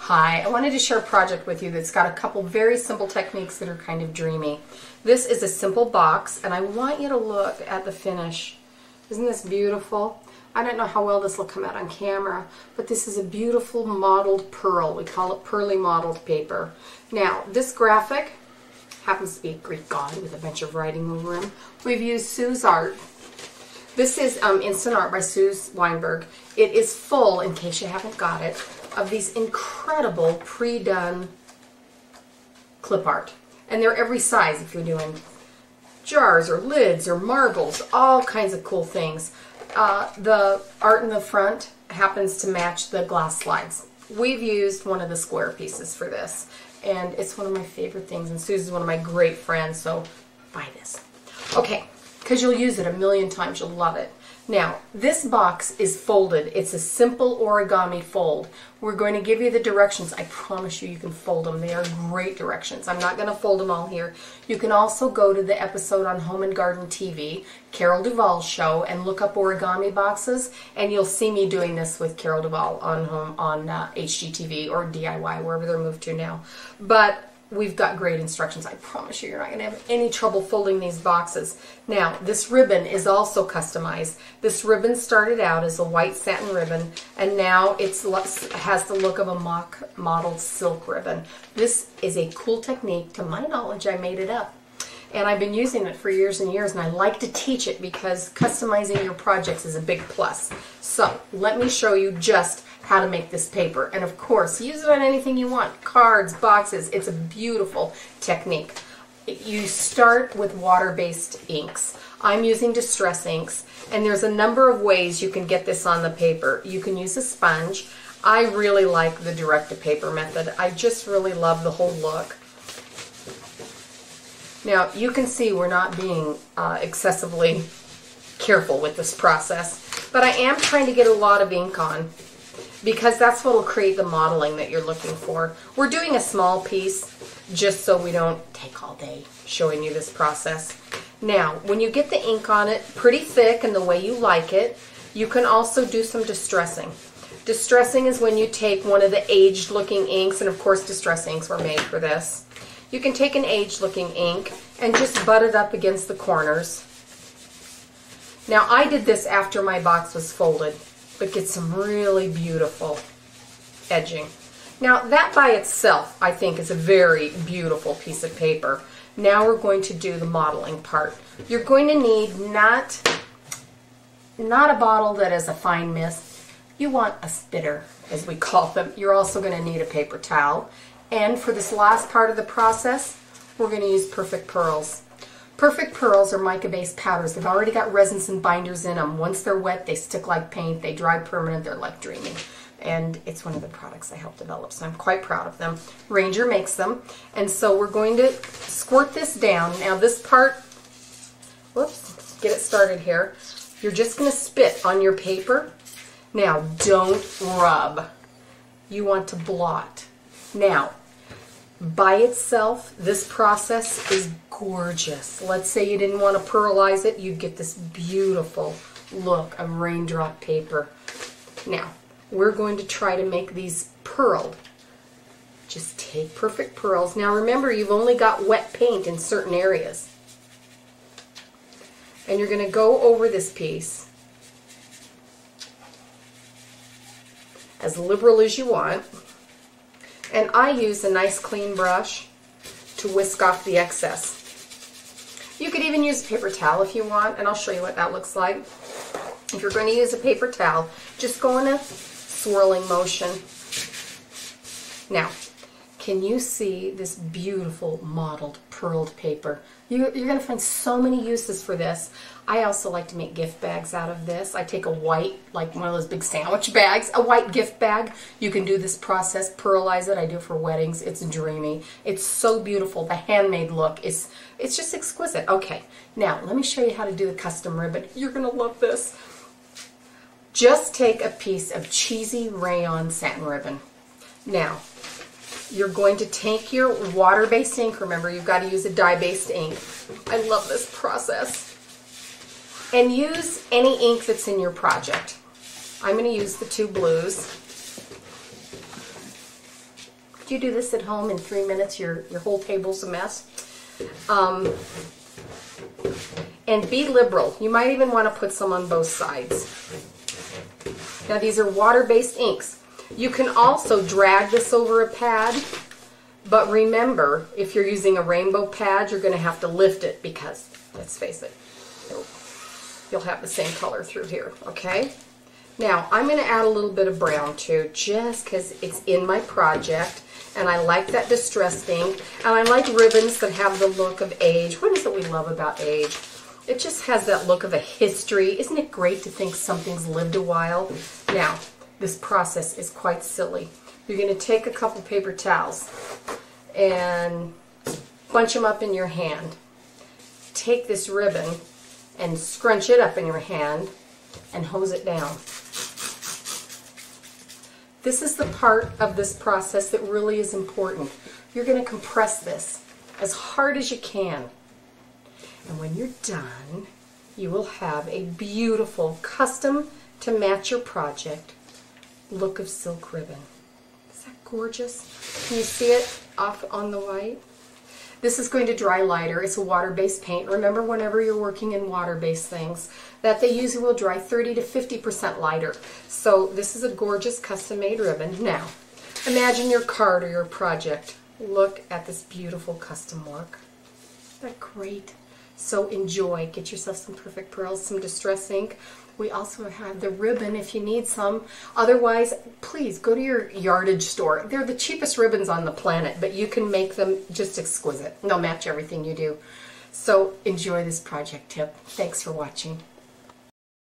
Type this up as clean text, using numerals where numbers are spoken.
Hi, I wanted to share a project with you that's got a couple very simple techniques that are kind of dreamy. This is a simple box, and I want you to look at the finish. Isn't this beautiful? I don't know how well this will come out on camera, but this is a beautiful mottled pearl. We call it Pearly mottled paper. Now, this graphic happens to be a Greek god with a bunch of writing over him. We've used Sue's art. This is Instant Art by Sue Weinberg. It is full, in case you haven't got it, of these incredible pre-done clip art. And they're every size if you're doing jars or lids or marbles, all kinds of cool things. The art in the front happens to match the glass slides. We've used one of the square pieces for this, and it's one of my favorite things, and Sue's one of my great friends, so buy this. Okay, because you'll use it a million times, you'll love it. Now, this box is folded. It's a simple origami fold. We're going to give you the directions. I promise you, you can fold them. They are great directions. I'm not going to fold them all here. You can also go to the episode on Home and Garden TV, Carol Duvall's show, and look up origami boxes, and you'll see me doing this with Carol Duvall on HGTV or DIY, wherever they're moved to now. But we've got great instructions. I promise you're not going to have any trouble folding these boxes. Now, this ribbon is also customized. This ribbon started out as a white satin ribbon, and now it has the look of a mock mottled silk ribbon. This is a cool technique. To my knowledge, I made it up. And I've been using it for years and years, and I like to teach it because customizing your projects is a big plus. So, let me show you just how to make this paper. And of course, use it on anything you want. Cards, boxes. It's a beautiful technique. You start with water-based inks. I'm using Distress inks, and there's a number of ways you can get this on the paper. You can use a sponge. I really like the direct-to-paper method. I just really love the whole look. Now, you can see we're not being excessively careful with this process, but I am trying to get a lot of ink on, because that's what will create the modeling that you're looking for. We're doing a small piece just so we don't take all day showing you this process. Now, when you get the ink on it pretty thick and the way you like it, you can also do some distressing. Distressing is when you take one of the aged looking inks, and of course Distress inks were made for this. You can take an aged looking ink and just butt it up against the corners. Now, I did this after my box was folded, but get some really beautiful edging. Now, that by itself, I think, is a very beautiful piece of paper. Now we're going to do the modeling part. You're going to need not a bottle that is a fine mist. You want a spitter, as we call them. You're also going to need a paper towel. And for this last part of the process, we're going to use Perfect Pearls. Perfect Pearls are mica-based powders. They've already got resins and binders in them. Once they're wet, they stick like paint. They dry permanent. They're like dreamy. And it's one of the products I helped develop, so I'm quite proud of them. Ranger makes them. And so we're going to squirt this down. Now this part, whoops, get it started here. You're just going to spit on your paper. Now, don't rub. You want to blot. Now, by itself, this process is gorgeous. Let's say you didn't want to pearlize it, you'd get this beautiful look of raindrop paper. Now, we're going to try to make these pearled. Just take Perfect Pearls. Now remember, you've only got wet paint in certain areas. And you're going to go over this piece as liberal as you want. And I use a nice clean brush to whisk off the excess. You could even use a paper towel if you want, and I'll show you what that looks like. If you're going to use a paper towel, just go in a swirling motion. Now, can you see this beautiful mottled pearled paper? You're going to find so many uses for this. I also like to make gift bags out of this. I take a white, like one of those big sandwich bags, a white gift bag. You can do this process, pearlize it. I do it for weddings. It's dreamy. It's so beautiful. The handmade look it's just exquisite. Okay, now let me show you how to do the custom ribbon. You're going to love this. Just take a piece of cheesy rayon satin ribbon. Now, you're going to take your water-based ink. Remember, you've got to use a dye-based ink. I love this process. And use any ink that's in your project. I'm going to use the two blues. If you do this at home in 3 minutes, your whole table's a mess. And be liberal. You might even want to put some on both sides. Now these are water-based inks. You can also drag this over a pad, but remember, if you're using a rainbow pad, you're going to have to lift it because, let's face it, you'll have the same color through here, okay? Now, I'm going to add a little bit of brown too, just because it's in my project, and I like that distressed ink, and I like ribbons that have the look of age. What is it we love about age? It just has that look of a history. Isn't it great to think something's lived a while? Now, this process is quite silly. You're going to take a couple paper towels and bunch them up in your hand. Take this ribbon and scrunch it up in your hand and hose it down. This is the part of this process that really is important. You're going to compress this as hard as you can. And when you're done, you will have a beautiful, custom to match your project look of silk ribbon. Is that gorgeous? Can you see it off on the white? This is going to dry lighter. It's a water-based paint. Remember, whenever you're working in water-based things, that they usually will dry 30 to 50% lighter. So this is a gorgeous custom-made ribbon. Now, imagine your card or your project. Look at this beautiful custom work. Isn't that great? So enjoy. Get yourself some Perfect Pearls, some Distress ink. We also have the ribbon if you need some. Otherwise, please go to your yardage store. They're the cheapest ribbons on the planet, but you can make them just exquisite. They'll match everything you do. So enjoy this project tip. Thanks for watching.